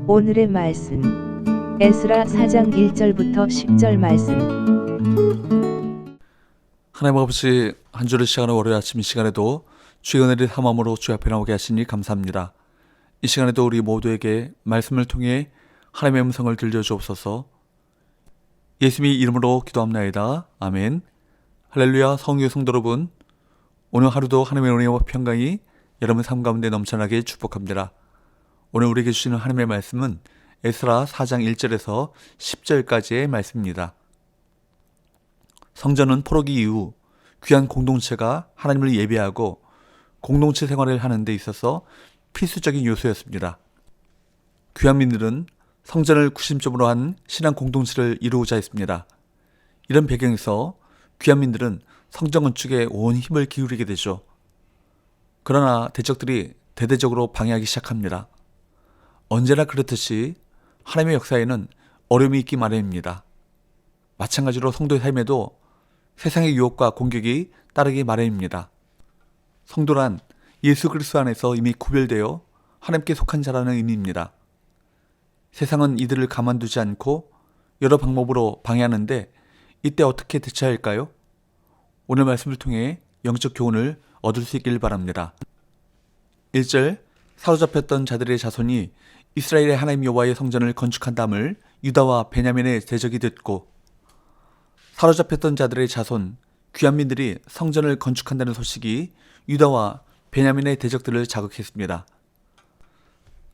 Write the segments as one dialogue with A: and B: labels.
A: 오늘의 말씀 에스라 4장 1절부터 10절 말씀.
B: 하나님 아버지, 한 주를 시작하는 월요일 아침 이 시간에도 주의 은혜를 함함으로 주 앞에 나오게 하시니 감사합니다. 이 시간에도 우리 모두에게 말씀을 통해 하나님의 음성을 들려주옵소서. 예수님의 이름으로 기도합나이다. 아멘. 할렐루야. 성교 성도 여러분, 오늘 하루도 하나님의 은혜와 평강이 여러분 삶 가운데 넘쳐나게 축복합니다. 오늘 우리에게 주시는 하나님의 말씀은 에스라 4장 1절에서 10절까지의 말씀입니다. 성전은 포로기 이후 귀한 공동체가 하나님을 예배하고 공동체 생활을 하는 데 있어서 필수적인 요소였습니다. 귀한 민들은 성전을 구심점으로 한 신앙 공동체를 이루고자 했습니다. 이런 배경에서 귀한 민들은 성전 건축에 온 힘을 기울이게 되죠. 그러나 대적들이 대대적으로 방해하기 시작합니다. 언제나 그렇듯이 하나님의 역사에는 어려움이 있기 마련입니다. 마찬가지로 성도의 삶에도 세상의 유혹과 공격이 따르기 마련입니다. 성도란 예수 그리스도 안에서 이미 구별되어 하나님께 속한 자라는 의미입니다. 세상은 이들을 가만두지 않고 여러 방법으로 방해하는데 이때 어떻게 대처해야 할까요? 오늘 말씀을 통해 영적 교훈을 얻을 수 있길 바랍니다. 1절, 사로잡혔던 자들의 자손이 이스라엘의 하나님 여호와의 성전을 건축한다함을 유다와 베냐민의 대적이 듣고, 사로잡혔던 자들의 자손, 귀한 민들이 성전을 건축한다는 소식이 유다와 베냐민의 대적들을 자극했습니다.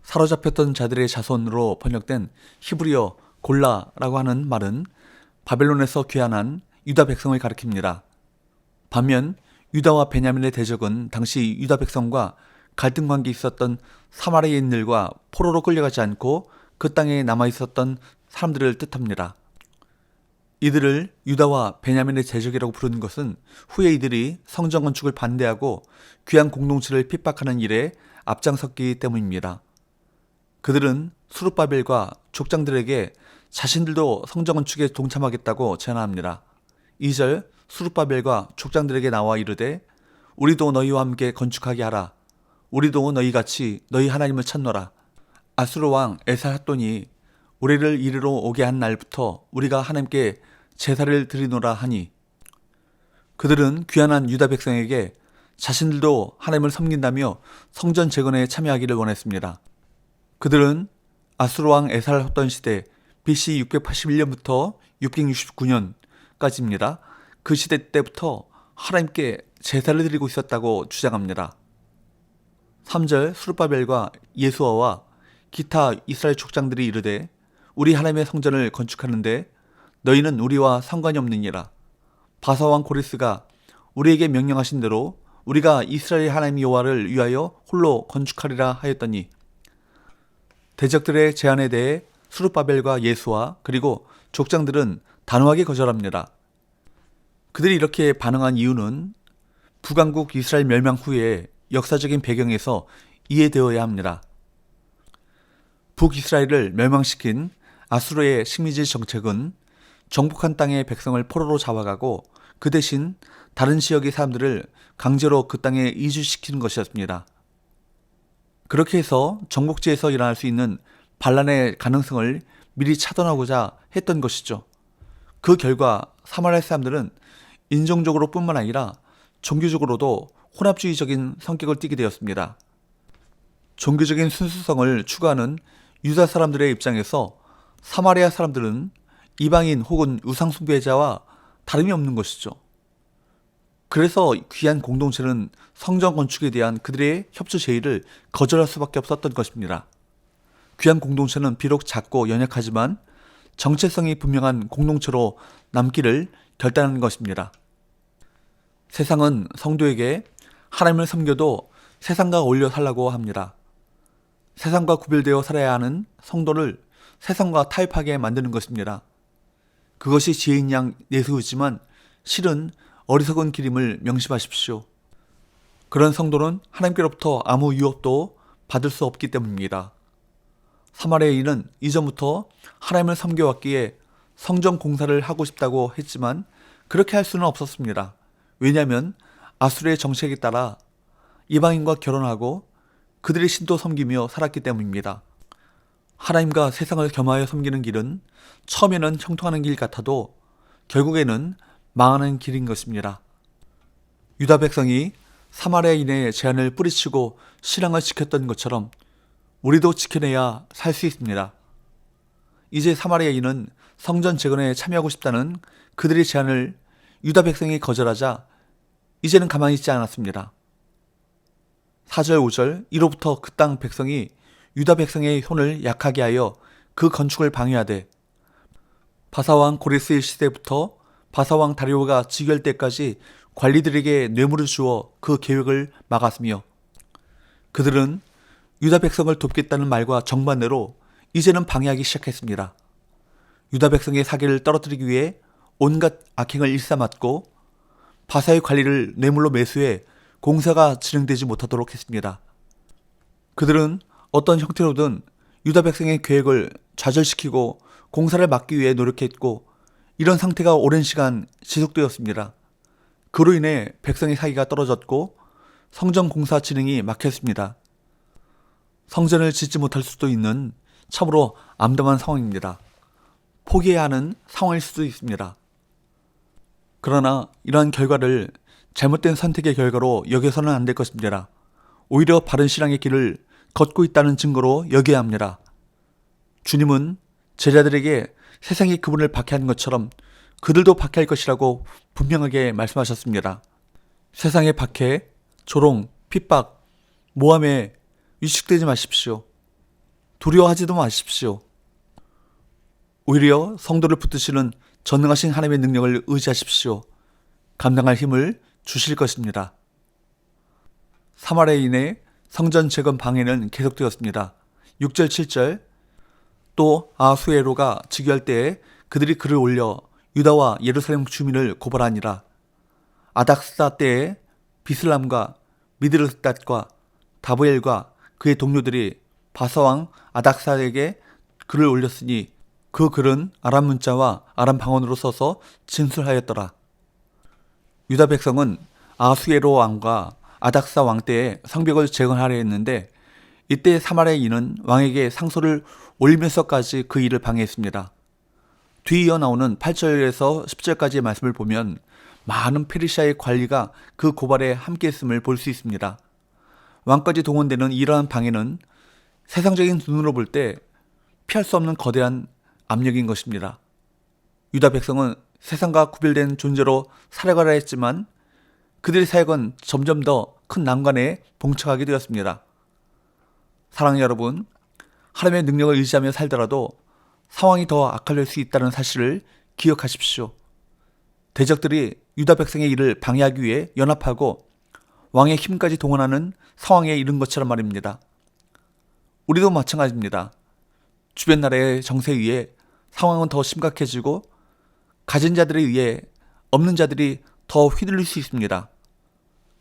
B: 사로잡혔던 자들의 자손으로 번역된 히브리어 골라라고 하는 말은 바벨론에서 귀환한 유다 백성을 가리킵니다. 반면 유다와 베냐민의 대적은 당시 유다 백성과 갈등 관계에 있었던 사마리아인들과 포로로 끌려가지 않고 그 땅에 남아있었던 사람들을 뜻합니다. 이들을 유다와 베냐민의 대적이라고 부르는 것은 후에 이들이 성전 건축을 반대하고 귀한 공동체를 핍박하는 일에 앞장섰기 때문입니다. 그들은 스룹바벨과 족장들에게 자신들도 성전 건축에 동참하겠다고 제안합니다. 2절, 스룹바벨과 족장들에게 나와 이르되 우리도 너희와 함께 건축하게 하라. 우리도 너희같이 너희 하나님을 찾노라. 아수르 왕 에살핫돈이 우리를 이리로 오게 한 날부터 우리가 하나님께 제사를 드리노라 하니, 그들은 귀환한 유다 백성에게 자신들도 하나님을 섬긴다며 성전 재건에 참여하기를 원했습니다. 그들은 아수르 왕 에살핫돈 시대 BC 681년부터 669년까지입니다. 그 시대 때부터 하나님께 제사를 드리고 있었다고 주장합니다. 3절, 스룹바벨과 예수아와 기타 이스라엘 족장들이 이르되 우리 하나님의 성전을 건축하는데 너희는 우리와 상관이 없느니라. 바사왕 고레스가 우리에게 명령하신 대로 우리가 이스라엘 하나님 여호와를 위하여 홀로 건축하리라 하였더니, 대적들의 제안에 대해 스룹바벨과 예수아 그리고 족장들은 단호하게 거절합니다. 그들이 이렇게 반응한 이유는 북왕국 이스라엘 멸망 후에 역사적인 배경에서 이해되어야 합니다. 북이스라엘을 멸망시킨 아수르의 식민지 정책은 정복한 땅의 백성을 포로로 잡아가고 그 대신 다른 지역의 사람들을 강제로 그 땅에 이주시키는 것이었습니다. 그렇게 해서 정복지에서 일어날 수 있는 반란의 가능성을 미리 차단하고자 했던 것이죠. 그 결과 사마리아 사람들은 인종적으로 뿐만 아니라 종교적으로도 혼합주의적인 성격을 띠게 되었습니다. 종교적인 순수성을 추구하는 유다 사람들의 입장에서 사마리아 사람들은 이방인 혹은 우상숭배자와 다름이 없는 것이죠. 그래서 귀한 공동체는 성전 건축에 대한 그들의 협조 제의를 거절할 수밖에 없었던 것입니다. 귀한 공동체는 비록 작고 연약하지만 정체성이 분명한 공동체로 남기를 결단하는 것입니다. 세상은 성도에게 하나님을 섬겨도 세상과 어울려 살라고 합니다. 세상과 구별되어 살아야 하는 성도를 세상과 타협하게 만드는 것입니다. 그것이 지혜인 양 내세우지만 실은 어리석은 길임을 명심하십시오. 그런 성도는 하나님께로부터 아무 유업도 받을 수 없기 때문입니다. 사마리아인은 이전부터 하나님을 섬겨왔기에 성전 공사를 하고 싶다고 했지만 그렇게 할 수는 없었습니다. 왜냐하면 아수르의 정책에 따라 이방인과 결혼하고 그들의 신도 섬기며 살았기 때문입니다. 하나님과 세상을 겸하여 섬기는 길은 처음에는 형통하는 길 같아도 결국에는 망하는 길인 것입니다. 유다 백성이 사마리아인의 제안을 뿌리치고 신앙을 지켰던 것처럼 우리도 지켜내야 살 수 있습니다. 이제 사마리아인은 성전 재건에 참여하고 싶다는 그들의 제안을 유다 백성이 거절하자 이제는 가만히 있지 않았습니다. 4절 5절 이로부터 그 땅 백성이 유다 백성의 손을 약하게 하여 그 건축을 방해하되 바사왕 고레스의 시대부터 바사왕 다리오가 즉위할 때까지 관리들에게 뇌물을 주어 그 계획을 막았으며 그들은 유다 백성을 돕겠다는 말과 정반대로 이제는 방해하기 시작했습니다. 유다 백성의 사기를 떨어뜨리기 위해 온갖 악행을 일삼았고 바사의 관리를 뇌물로 매수해 공사가 진행되지 못하도록 했습니다. 그들은 어떤 형태로든 유다 백성의 계획을 좌절시키고 공사를 막기 위해 노력했고 이런 상태가 오랜 시간 지속되었습니다. 그로 인해 백성의 사기가 떨어졌고 성전 공사 진행이 막혔습니다. 성전을 짓지 못할 수도 있는 참으로 암담한 상황입니다. 포기해야 하는 상황일 수도 있습니다. 그러나 이러한 결과를 잘못된 선택의 결과로 여겨서는 안 될 것입니다. 오히려 바른 신앙의 길을 걷고 있다는 증거로 여겨야 합니다. 주님은 제자들에게 세상이 그분을 박해하는 것처럼 그들도 박해할 것이라고 분명하게 말씀하셨습니다. 세상의 박해, 조롱, 핍박, 모함에 위축되지 마십시오. 두려워하지도 마십시오. 오히려 성도를 붙드시는 전능하신 하나님의 능력을 의지하십시오. 감당할 힘을 주실 것입니다. 사마리아인의 성전 재건 방해는 계속되었습니다. 6절 7절 또 아수에로가 즉위할 때에 그들이 글을 올려 유다와 예루살렘 주민을 고발하니라. 아닥사 때에 비슬람과 미드르닷과 다보엘과 그의 동료들이 바사왕 아닥사에게 글을 올렸으니 그 글은 아람 문자와 아람 방언으로 써서 진술하였더라. 유다 백성은 아수에로 왕과 아닥사 왕 때에 성벽을 재건하려 했는데 이때 사마리아인은 왕에게 상소를 올리면서까지 그 일을 방해했습니다. 뒤이어 나오는 8절에서 10절까지의 말씀을 보면 많은 페르시아의 관리가 그 고발에 함께했음을 볼 수 있습니다. 왕까지 동원되는 이러한 방해는 세상적인 눈으로 볼 때 피할 수 없는 거대한 압력인 것입니다. 유다 백성은 세상과 구별된 존재로 살아가려 했지만 그들의 사역은 점점 더 큰 난관에 봉착하게 되었습니다. 사랑하는 여러분, 하나님의 능력을 의지하며 살더라도 상황이 더 악화될 수 있다는 사실을 기억하십시오. 대적들이 유다 백성의 일을 방해하기 위해 연합하고 왕의 힘까지 동원하는 상황에 이른 것처럼 말입니다. 우리도 마찬가지입니다. 주변 나라의 정세에 의해 상황은 더 심각해지고 가진 자들에 의해 없는 자들이 더 휘둘릴 수 있습니다.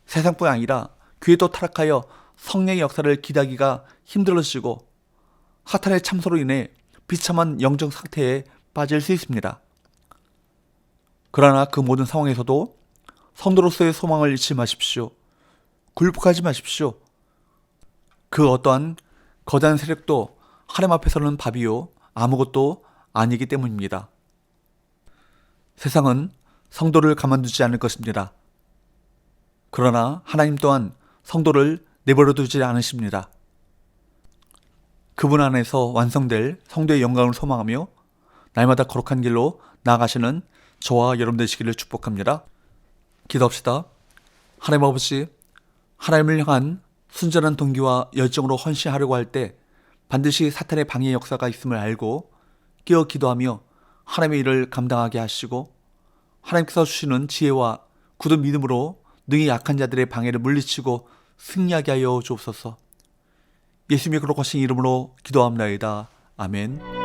B: 세상뿐 아니라 교회도 타락하여 성령의 역사를 기대하기가 힘들어지고 사탄의 참소로 인해 비참한 영적 상태에 빠질 수 있습니다. 그러나 그 모든 상황에서도 성도로서의 소망을 잃지 마십시오. 굴복하지 마십시오. 그 어떠한 거대한 세력도 하나님 앞에서는 밥이요 아무것도 아니기 때문입니다. 세상은 성도를 가만두지 않을 것입니다. 그러나 하나님 또한 성도를 내버려 두지 않으십니다. 그분 안에서 완성될 성도의 영광을 소망하며 날마다 거룩한 길로 나아가시는 저와 여러분 되시기를 축복합니다. 기도합시다. 하나님 아버지, 하나님을 향한 순전한 동기와 열정으로 헌신하려고 할 때 반드시 사탄의 방해 역사가 있음을 알고 깨어 기도하며 하나님의 일을 감당하게 하시고 하나님께서 주시는 지혜와 굳은 믿음으로 능히 약한 자들의 방해를 물리치고 승리하게 하여 주옵소서. 예수님의 거룩하신 이름으로 기도합나이다. 아멘.